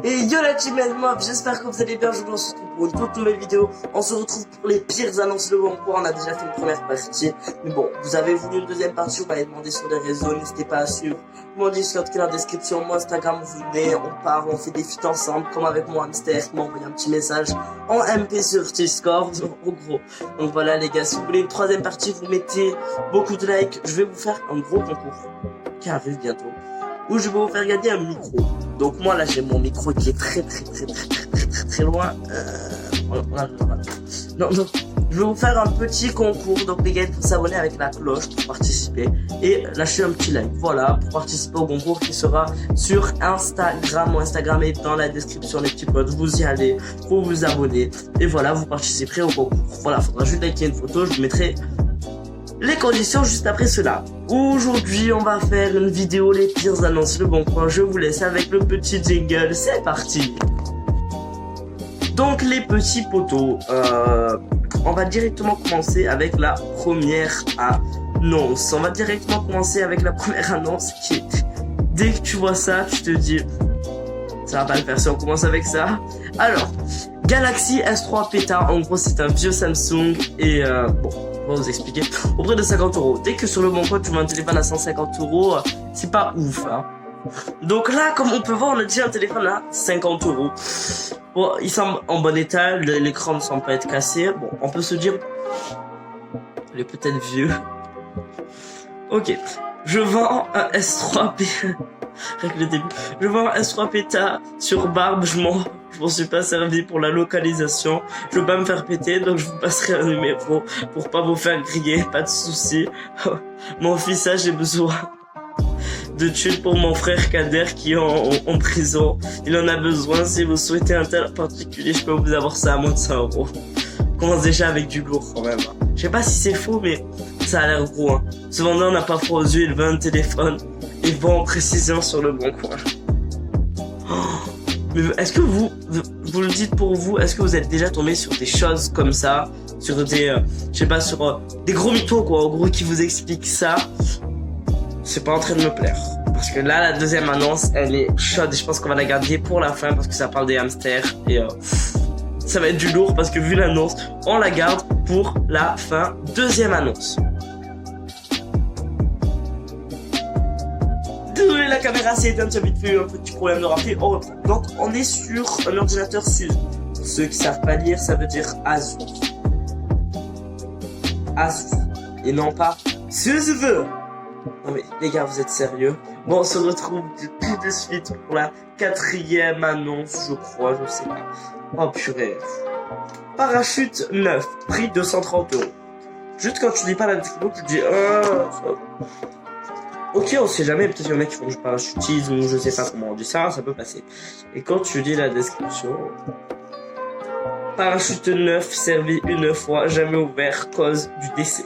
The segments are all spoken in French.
Et yo la team Mob, j'espère que vous allez bien, je vous retrouve pour une toute nouvelle vidéo. On se retrouve pour les pires annonces de bon cours, on a déjà fait une première partie. Mais bon, vous avez voulu une deuxième partie, vous m'avez demandé sur les réseaux, n'hésitez pas à suivre mon Discord qui est dans la description, mon Instagram, vous venez, on parle, on fait des feats ensemble, comme avec mon hamster qui m'a envoyé un petit message en MP sur Discord, en gros. Donc voilà les gars, si vous voulez une troisième partie, vous mettez beaucoup de likes, je vais vous faire un gros concours qui arrive bientôt, où je vais vous faire gagner un micro. Donc moi là j'ai mon micro qui est très loin. Non, je vais vous faire un petit concours. Donc les gars, il faut s'abonner avec la cloche pour participer et lâcher un petit like. Voilà, pour participer au concours qui sera sur Instagram. Mon Instagram est dans la description, les petits potes. Vous y allez, vous vous abonnez et voilà, vous participerez au concours. Voilà, faudra juste liker une photo. Je vous mettrai les conditions juste après cela. Aujourd'hui, on va faire une vidéo les pires annonces Le Bon Coin. Je vous laisse avec le petit jingle. C'est parti. Donc les petits potos, on va directement commencer avec la première annonce. On va directement commencer avec la première annonce qui est, dès que tu vois ça, tu te dis, ça va pas le faire si on commence avec ça. Alors, Galaxy S3 Beta, en gros c'est un vieux Samsung et bon, on va vous expliquer. Au prix de 50 €. Dès que sur Le Bon Coin tu vois un téléphone à 150 €, c'est pas ouf, hein. Donc là, comme on peut voir, on a déjà un téléphone à 50 €. Bon, il semble en bon état, l'écran ne semble pas être cassé. Bon, on peut se dire, il est peut-être vieux. Ok, je vends un S3 Beta. Avec le début, je vends un S3 Beta sur Barbe. Je m'en suis pas servi pour la localisation. Je veux pas me faire péter, donc je vous passerai un numéro pour pas vous faire griller. Pas de souci. Mon fils, j'ai besoin de thunes pour mon frère Kader qui est en prison. Il en a besoin. Si vous souhaitez un tel particulier, je peux vous avoir ça à moins de 100 €. On commence déjà avec du lourd quand même. Je sais pas si c'est faux, mais ça a l'air gros, hein. Ce vendeur n'a pas froid aux yeux, il vend un téléphone. Il vend en précision sur Le Bon Coin. Oh, mais est-ce que vous le dites pour vous, est-ce que vous êtes déjà tombé sur des choses comme ça, sur des, je sais pas, sur des gros mythos quoi, en gros qui vous expliquent ça? C'est pas en train de me plaire. Parce que là, la deuxième annonce, elle est chaude. Je pense qu'on va la garder pour la fin parce que ça parle des hamsters. Et ça va être du lourd parce que vu l'annonce, on la garde pour la fin. Deuxième annonce. Désolé, la caméra s'est éteinte, j'ai vite fait un petit problème de rappel. On reprend. Donc, on est sur un ordinateur SUSE. Pour ceux qui savent pas lire, ça veut dire Asus. Asus. Et non pas SUSE. Non mais les gars, vous êtes sérieux? Bon, on se retrouve tout de suite pour la quatrième annonce, je crois, je sais pas. Oh purée. Parachute neuf, prix 230 €. Juste quand tu dis pas la description, tu te dis ok, on sait jamais, peut-être qu'il y en a qui font du parachutisme ou je sais pas comment on dit ça, ça peut passer. Et quand tu dis la description, parachute neuf, servi une fois, jamais ouvert, cause du décès.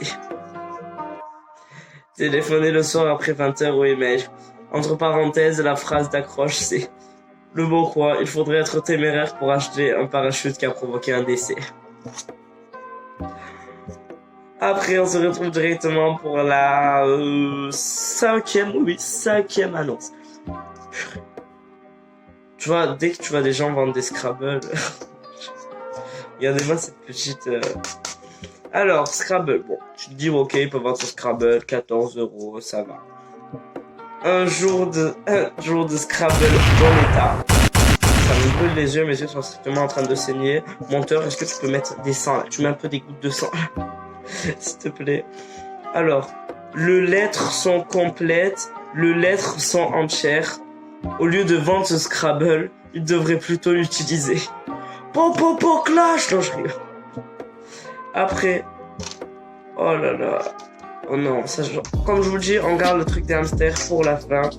Téléphoner le soir après 20 h au email. Entre parenthèses, la phrase d'accroche c'est Le Bon Coin, il faudrait être téméraire pour acheter un parachute qui a provoqué un décès. Après, on se retrouve directement pour la cinquième annonce. Tu vois, dès que tu vois des gens vendre des Scrabble, regardez-moi cette petite... Alors, Scrabble, bon, tu te dis, ok, il peut vendre son Scrabble, 14 €, ça va. Un jour de Scrabble dans l'état. Ça me brûle les yeux, mes yeux sont strictement en train de saigner. Monteur, est-ce que tu peux mettre des sangs là? Tu mets un peu des gouttes de sang, s'il te plaît. Alors, le lettres sont complètes, le lettres sont entières. Au lieu de vendre ce Scrabble, il devrait plutôt l'utiliser. Po, clash! Non, je rigole. Après, oh là là, oh non, ça, comme je vous le dis, on garde le truc des hamsters pour la fin.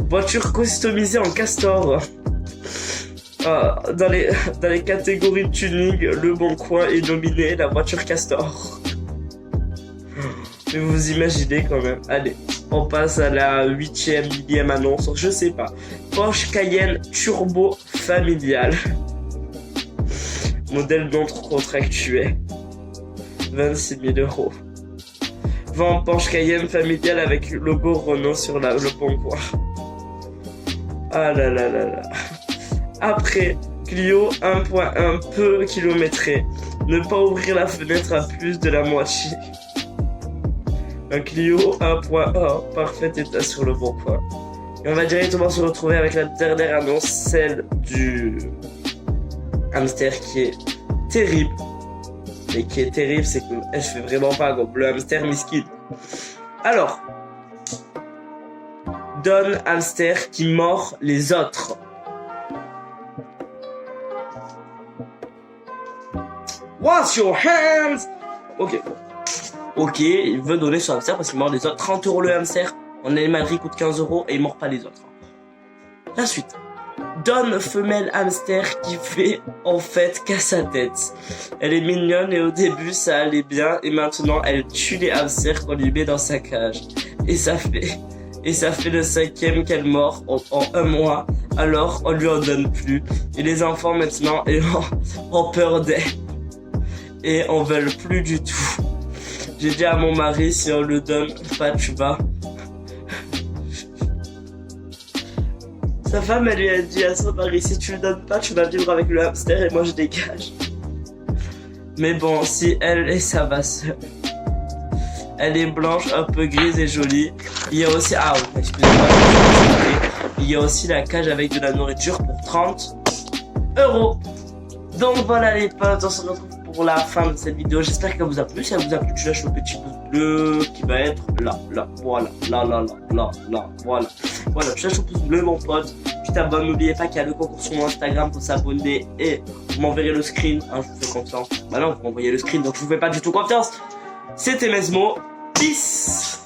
Voiture customisée en castor. Dans les catégories de tuning, Le Bon Coin est nominé la voiture castor. Mais vous imaginez quand même. Allez, on passe à la 8e annonce, je sais pas. Porsche Cayenne Turbo familial. Modèle non contractué. 26 000 €. Vend Porsche Cayenne familiale avec logo Renault sur le Bon Coin. Ah là là là là. Après, Clio 1.1 peu kilométré. Ne pas ouvrir la fenêtre à plus de la moitié. Un Clio 1.1, parfait état sur le bon coin. Et on va directement se retrouver avec la dernière annonce, celle du hamster qui est terrible. Et qui est terrible, c'est qu'elle fait vraiment pas comme le hamster miskin. Alors, Don hamster qui mord les autres. Wash your hands! Ok. Ok, il veut donner son hamster parce qu'il mord les autres. 30 € le hamster. En animalerie coûte 15 € et il mord pas les autres. La suite. Donne femelle hamster qui fait en fait qu'à sa tête. Elle est mignonne et au début ça allait bien et maintenant elle tue les hamsters qu'on lui met dans sa cage. Et ça fait le 5e qu'elle mord en 1 mois. Alors on lui en donne plus. Et les enfants maintenant ont peur d'elle. Et on veut plus du tout. J'ai dit à mon mari, si on le donne pas, tu vas. Sa femme, elle lui a dit à son mari, si tu le donnes pas, tu vas vivre avec le hamster et moi je dégage. Mais bon, si elle et ça va seule. Elle est blanche, un peu grise et jolie. Il y a aussi, excusez-moi, il y a aussi la cage avec de la nourriture pour 30 €. Donc voilà les potes, on se retrouve pour la fin de cette vidéo. J'espère qu'elle vous a plu. Si elle vous a plu, tu lâches le petit pouce bleu qui va être là, voilà, voilà. Voilà, tu lâches le pouce bleu mon pote. Tu t'abonnes, n'oubliez pas qu'il y a le concours sur mon Instagram pour s'abonner et vous m'enverrez le screen. Hein, je vous fais confiance. Bah non, vous m'envoyez le screen, donc je vous fais pas du tout confiance. C'était Mesmo. Peace.